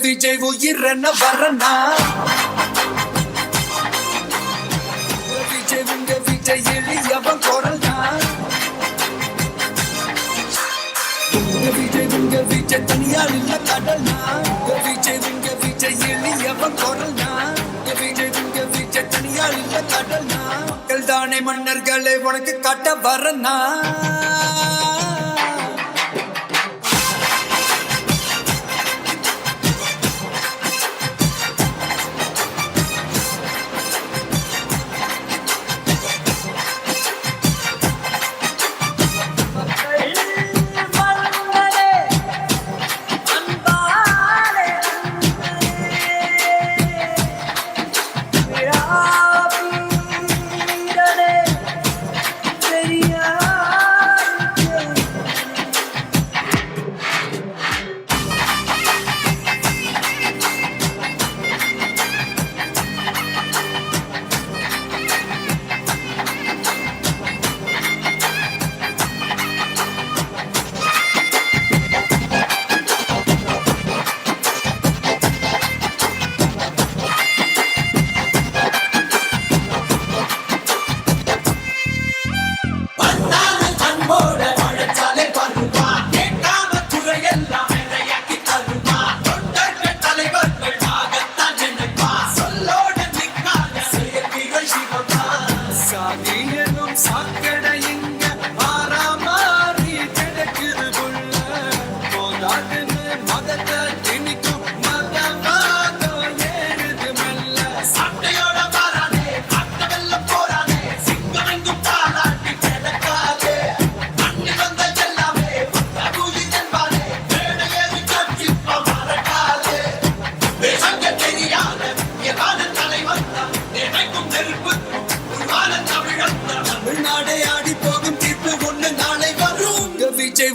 விஜய் உயிரன வரனா விஜய் உங்க விஜய் எளியவன் குரல்னா உங்க விஜய் தனியார் இல்ல கடல்னா விஜய் உங்க விஜய் எளியவன் குரல்னா விஜய் உங்க விஜய் தனியார் இல்ல கடல்னா மக்கள் தானே மன்னர்களை உனக்கு காட்ட வரனா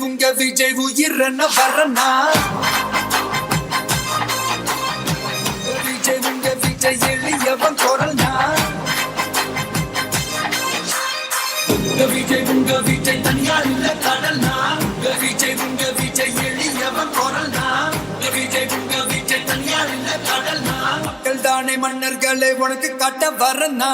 உங்க விஜய் உயிரன வரனா விஜய் உங்க விஜய் எளியவன் குரல்னா விஜய் உங்க விஜய் தனியார் இல்ல கடல்னா விஜய் உங்க விஜய் எளியவன் குரல்னா விஜய் உங்க விஜய் தனியார் இல்ல கடல்னா மக்கள் தானே மன்னர்களை உனக்கு காட்ட வரனா